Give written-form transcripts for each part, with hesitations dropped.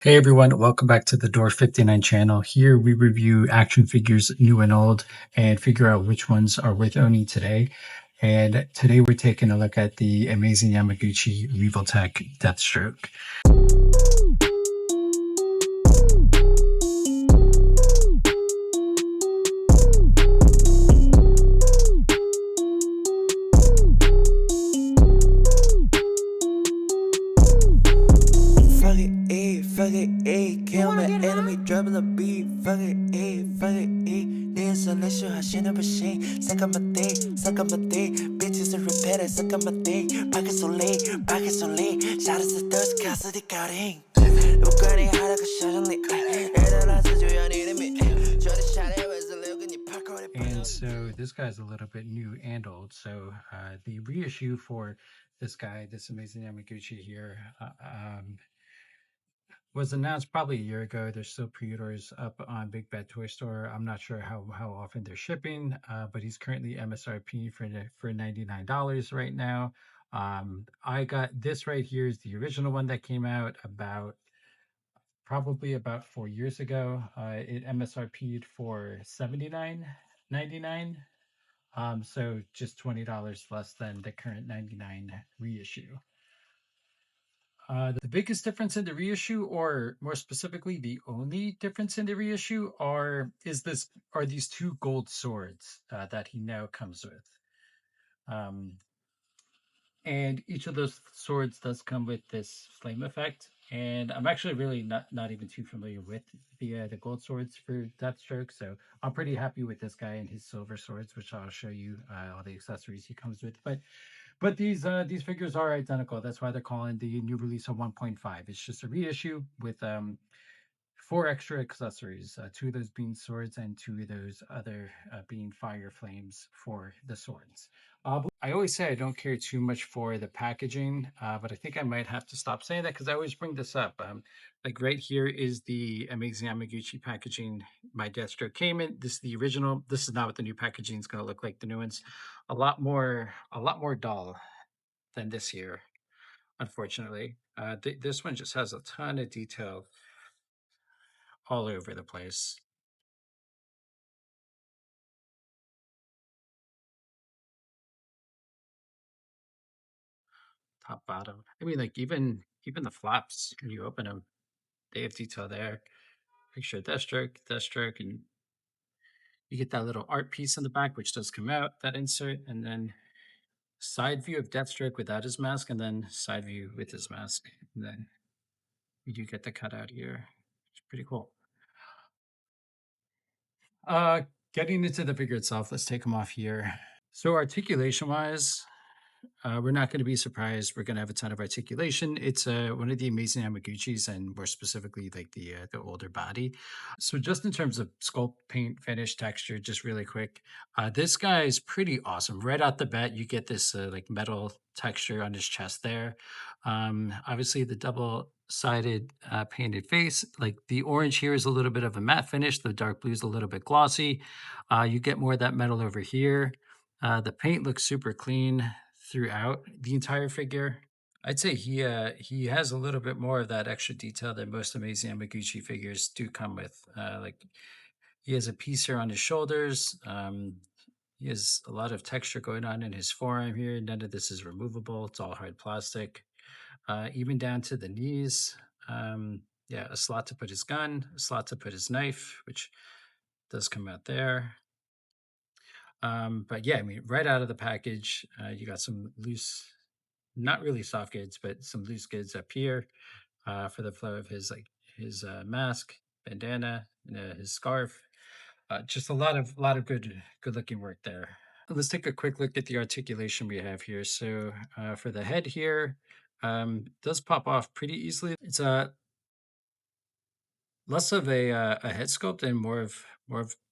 Hey everyone, welcome back to the Door 59 channel. Here we review action figures new and old and figure out which ones are worth owning today. And today we're taking a look at the Amazing Yamaguchi Revoltech Deathstroke. Fuck it, ayy, kill my enemy, dropping the beat. Fuck it, ayy, fuck it, ayy. This unless I shit up a shame. Suck up my day, suck up my day. Bitches are repetitive, suck up my day. Pocket so late, pocket so late. Shout out to thirst, casa de carring. Look at it, how to shut on the And so this guy's a little bit new and old. So the reissue for this guy, this Amazing Yamaguchi here, was announced probably a year ago. There's still pre-orders up on Big Bad Toy Store. I'm not sure how often they're shipping, but he's currently MSRP for $99 right now. I got this right here is the original one that came out probably about 4 years ago. It MSRP'd for $79.99. So just $20 less than the current 99 reissue. The biggest difference in the reissue, or more specifically, the only difference in the reissue, are these two gold swords that he now comes with. And each of those swords does come with this flame effect. And I'm actually really not even too familiar with the gold swords for Deathstroke, so I'm pretty happy with this guy and his silver swords, which I'll show you all the accessories he comes with. But these figures are identical. That's why they're calling the new release a 1.5. It's just a reissue with 4 extra accessories, 2 of those being swords and 2 of those other being fire flames for the swords. I always say I don't care too much for the packaging, but I think I might have to stop saying that because I always bring this up. Like right here is the Amazing Yamaguchi packaging my Deathstroke came in. This is the original. This is not what the new packaging is going to look like. The new one's a lot more dull than this year, unfortunately. This one just has a ton of detail all over the place. Top, bottom. I mean, like even the flaps when you open them, they have detail there. Picture Deathstroke, and you get that little art piece in the back, which does come out, that insert, and then side view of Deathstroke without his mask, and then side view with his mask. And then you do get the cutout here. It's pretty cool. Uh, Getting into the figure itself, let's take him off here. So articulation wise, we're not going to be surprised. We're going to have a ton of articulation. It's one of the Amazing Yamaguchis, and more specifically, like the older body. So just in terms of sculpt, paint, finish, texture, just really quick, this guy is pretty awesome. Right out the bat, you get this like metal texture on his chest there. Obviously, the double-sided painted face. Like the orange here is a little bit of a matte finish. The dark blue is a little bit glossy. You get more of that metal over here. The paint looks super clean throughout the entire figure. I'd say he has a little bit more of that extra detail that most Amazing Yamaguchi figures do come with. Like he has a piece here on his shoulders. He has a lot of texture going on in his forearm here. None of this is removable. It's all hard plastic. Even down to the knees. Yeah, a slot to put his gun, a slot to put his knife, which does come out there. But yeah, I mean, right out of the package, you got some loose, not really soft goods, but some loose goods up here for the flow of his mask, bandana, his scarf. Just a lot of good looking work there. Let's take a quick look at the articulation we have here. So for the head here, does pop off pretty easily. It's less of a head sculpt and more of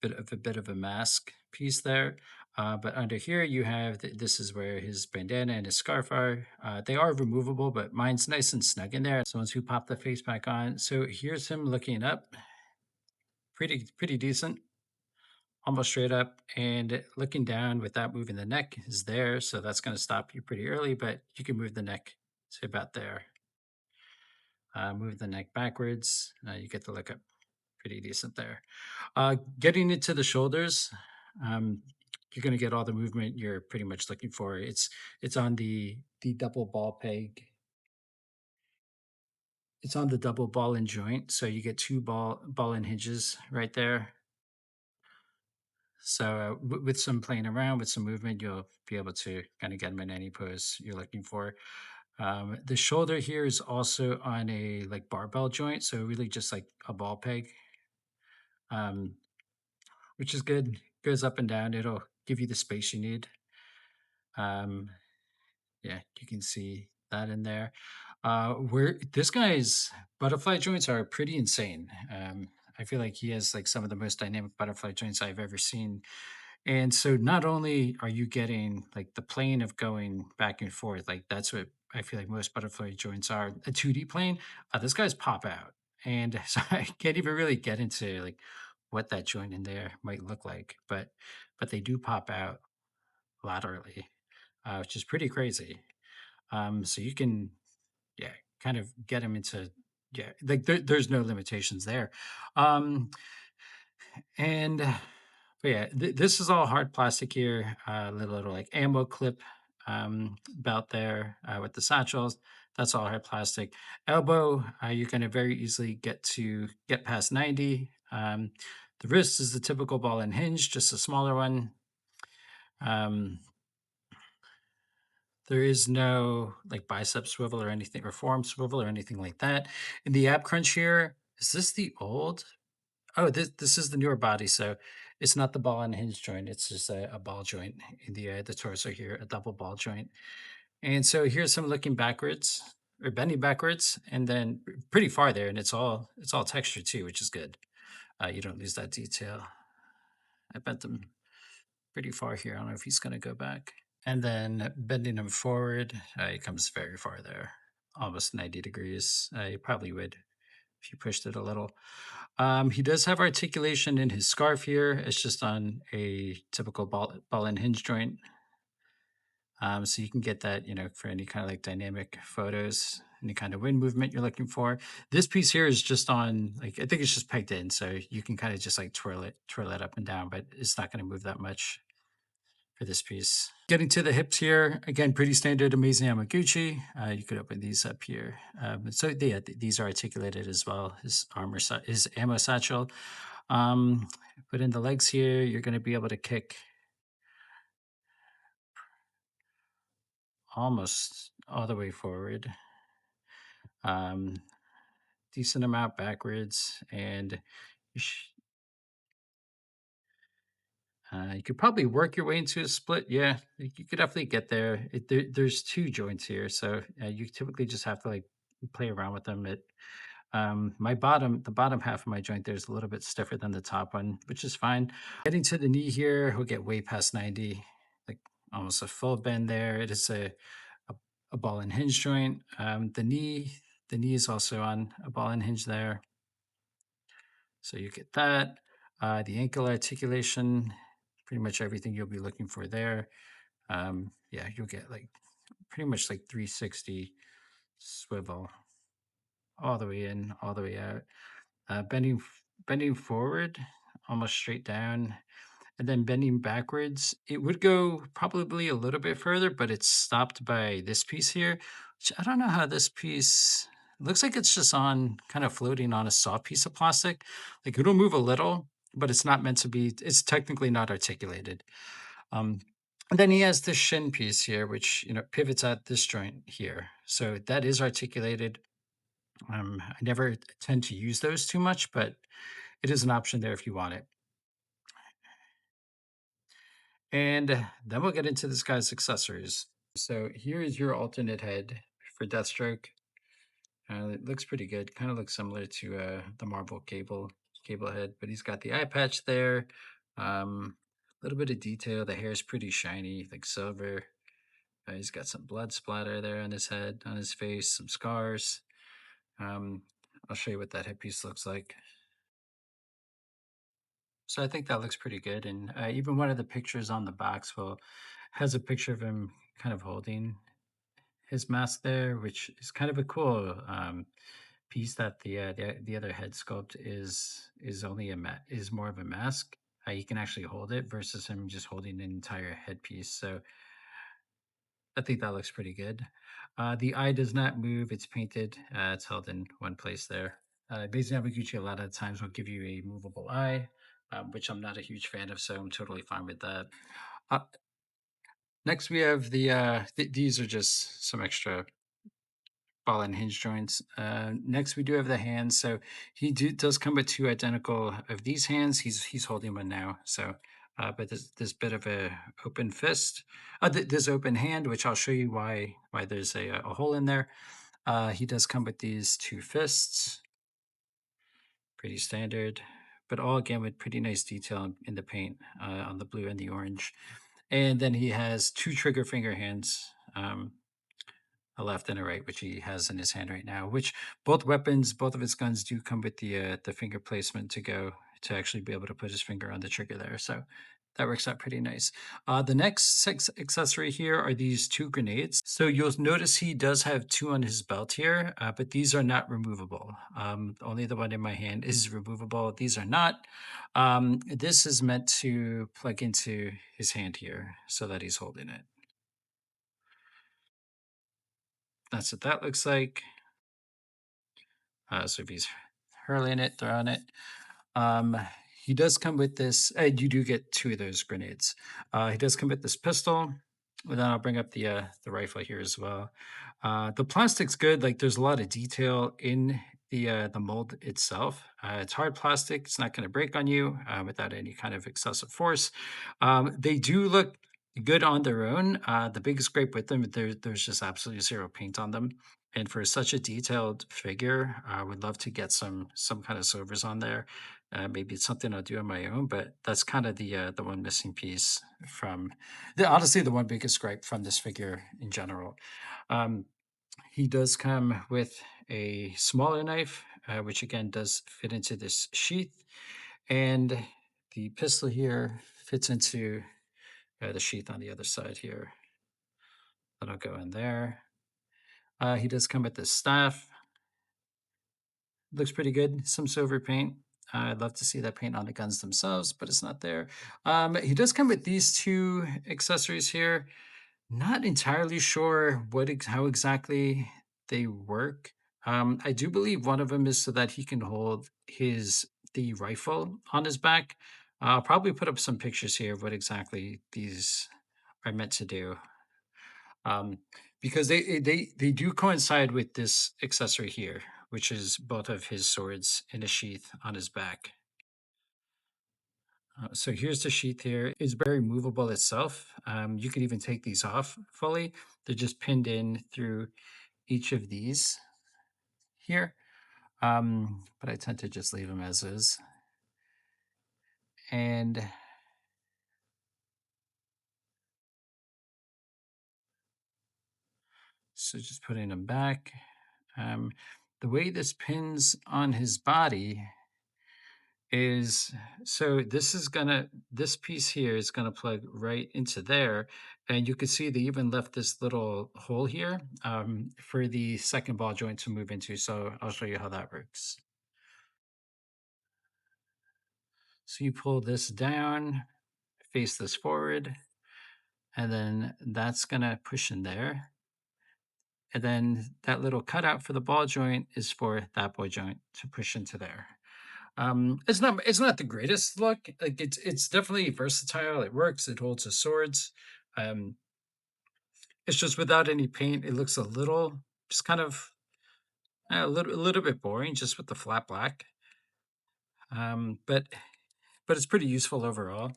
a bit of a mask piece there. But under here you have this is where his bandana and his scarf are. They are removable, but mine's nice and snug in there. So once we pop the face back on, so here's him looking up, pretty decent, almost straight up, and looking down without moving the neck is there. So that's going to stop you pretty early, but you can move the neck to about there. Move the neck backwards. You get the look up pretty decent there. Getting into the shoulders, um, you're going to get all the movement you're pretty much looking for. It's on the double ball peg. It's on the double ball and joint, so you get two ball and hinges right there. So with some playing around, with some movement, you'll be able to kind of get them in any pose you're looking for. The shoulder here is also on a like barbell joint, so really just like a ball peg, um, which is good. Goes up and down. It'll give you the space you need. Um, yeah, you can see that in there. Where this guy's butterfly joints are pretty insane. I feel like he has like some of the most dynamic butterfly joints I've ever seen. And so not only are you getting like the plane of going back and forth, like that's what I feel like most butterfly joints are, a 2D plane, this guy's pop out. And so I can't even really get into like what that joint in there might look like, but they do pop out laterally, which is pretty crazy. So you can, yeah, kind of get them into, yeah, like there's no limitations there. Um, and but yeah, this is all hard plastic here. Little like ammo clip belt there with the satchels. That's all hard plastic. Elbow, you're going to very easily get past 90. The wrist is the typical ball and hinge, just a smaller one. Um, there is no like bicep swivel or anything, or forearm swivel or anything like that. In the ab crunch here, is this the old? Oh, this is the newer body, so it's not the ball and hinge joint. It's just a ball joint in the torso here, a double ball joint. And so here's some looking backwards or bending backwards, and then pretty far there, and it's all texture too, which is good. You don't lose that detail. I bent them pretty far here. I don't know if he's going to go back. And then bending him forward, he comes very far there, almost 90 degrees. You probably would if you pushed it a little. He does have articulation in his scarf here. It's just on a typical ball and hinge joint. So you can get that, for any kind of like dynamic photos, any kind of wind movement you're looking for. This piece here is just on, like, I think it's just pegged in. So you can kind of just like twirl it up and down, but it's not going to move that much for this piece. Getting to the hips here, again, pretty standard Amazing Yamaguchi. You could open these up here. So yeah, these are articulated as well. His ammo satchel. But in the legs here, you're going to be able to kick almost all the way forward. Um, Decent amount backwards, and you, you could probably work your way into a split. Yeah, you could definitely get there. There's two joints here, so you typically just have to like play around with them. The bottom half of my joint there is a little bit stiffer than the top one, which is fine. Getting to the knee here, we'll get way past 90, like almost a full bend there. It is a, a ball and hinge joint. The knee is also on a ball and hinge there, so you get that. The ankle articulation, pretty much everything you'll be looking for there. Yeah, you'll get like pretty much like 360 swivel all the way in, all the way out. Bending forward, almost straight down, and then bending backwards. It would go probably a little bit further, but it's stopped by this piece here, which I don't know how this piece looks like. It's just on kind of floating on a soft piece of plastic. Like it'll move a little, but it's not meant to be. It's technically not articulated. Um, and then he has this shin piece here, which pivots at this joint here, so that is articulated. I never tend to use those too much, but it is an option there if you want it. And then we'll get into this guy's accessories. So here is your alternate head for Deathstroke. It looks pretty good. Kind of looks similar to the Marvel cable head, but he's got the eye patch there. A little bit of detail. The hair is pretty shiny, like silver. He's got some blood splatter there on his head, on his face, some scars. Um, I'll show you what that headpiece looks like. So I think that looks pretty good. And even one of the pictures on the box has a picture of him kind of holding his mask there, which is kind of a cool piece that the other head sculpt is only is more of a mask. He can actually hold it versus him just holding an entire headpiece. So I think that looks pretty good. The eye does not move; it's painted. It's held in one place there. Amazing Yamaguchi a lot of times will give you a movable eye, which I'm not a huge fan of, so I'm totally fine with that. Uh, Next, we have these are just some extra ball and hinge joints. Next, we do have the hands. So does come with two identical of these hands. He's holding one now. So, but there's this bit of a open fist. This open hand, which I'll show you why there's a hole in there. He does come with these two fists, pretty standard, but all again with pretty nice detail in the paint on the blue and the orange. And then he has two trigger finger hands. A left and a right, which he has in his hand right now. Which both of his guns do come with the finger placement to actually be able to put his finger on the trigger there. So that works out pretty nice. The next accessory here are these two grenades. So you'll notice he does have two on his belt here, but these are not removable. Only the one in my hand is removable. These are not. This is meant to plug into his hand here so that he's holding it. That's what that looks like. So if he's hurling it, throwing it, um, he does come with this. You do get two of those grenades. He does come with this pistol. And then I'll bring up the rifle here as well. The plastic's good. Like there's a lot of detail in the mold itself. It's hard plastic. It's not going to break on you without any kind of excessive force. They do look good on their own. The biggest gripe with them, there's just absolutely zero paint on them. And for such a detailed figure, I would love to get some kind of silvers on there. Maybe it's something I'll do on my own, but that's kind of the one missing piece from honestly the one biggest gripe from this figure in general. Um, he does come with a smaller knife, which again does fit into this sheath, and the pistol here fits into the sheath on the other side here. That'll go in there. He does come with this staff. Looks pretty good. Some silver paint. I'd love to see that paint on the guns themselves, but it's not there. He does come with these two accessories here. Not entirely sure how exactly they work. I do believe one of them is so that he can hold the rifle on his back. I'll probably put up some pictures here of what exactly these are meant to do. Because they do coincide with this accessory here, which is both of his swords in a sheath on his back. So here's the sheath here. It's very movable itself. You can even take these off fully. They're just pinned in through each of these here. But I tend to just leave them as is. And so just putting them back. The way this pins on his body is this piece here is gonna plug right into there, and you can see they even left this little hole here for the second ball joint to move into. So I'll show you how that works. So you pull this down, face this forward, and then that's gonna push in there. And then that little cutout for the ball joint is for that ball joint to push into there. It's not the greatest look. Like it's definitely versatile. It works. It holds his swords. Um, it's just without any paint. It looks a little, just kind of a little bit boring, just with the flat black. But it's pretty useful overall.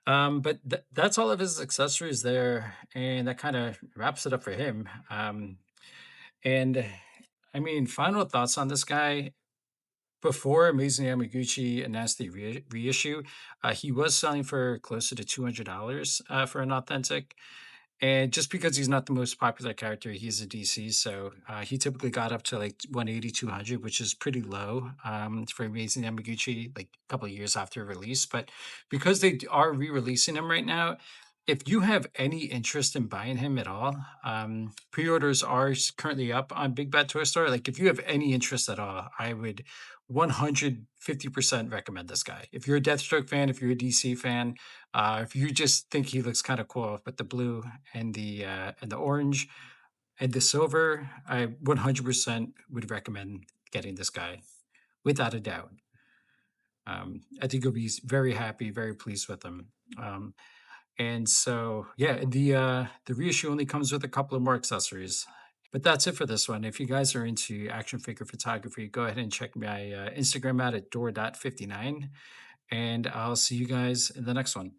But that's all of his accessories there, and that kind of wraps it up for him. And I mean, final thoughts on this guy. Before Amazing Yamaguchi announced the reissue, he was selling for closer to $200 for an authentic. And just because he's not the most popular character, he's a DC, so he typically got up to like 180, 200, which is pretty low for Amazing Yamaguchi, like a couple of years after release. But because they are re-releasing him right now, If you have any interest in buying him at all, pre-orders are currently up on Big Bad Toy Store. Like, if you have any interest at all, I would 150% recommend this guy. If you're a Deathstroke fan, if you're a DC fan, if you just think he looks kind of cool with the blue and the orange and the silver, I 100% would recommend getting this guy without a doubt. I think you'll be very happy, very pleased with him. And so, yeah, the reissue only comes with a couple of more accessories. But that's it for this one. If you guys are into action figure photography, go ahead and check my Instagram out at door.59. And I'll see you guys in the next one.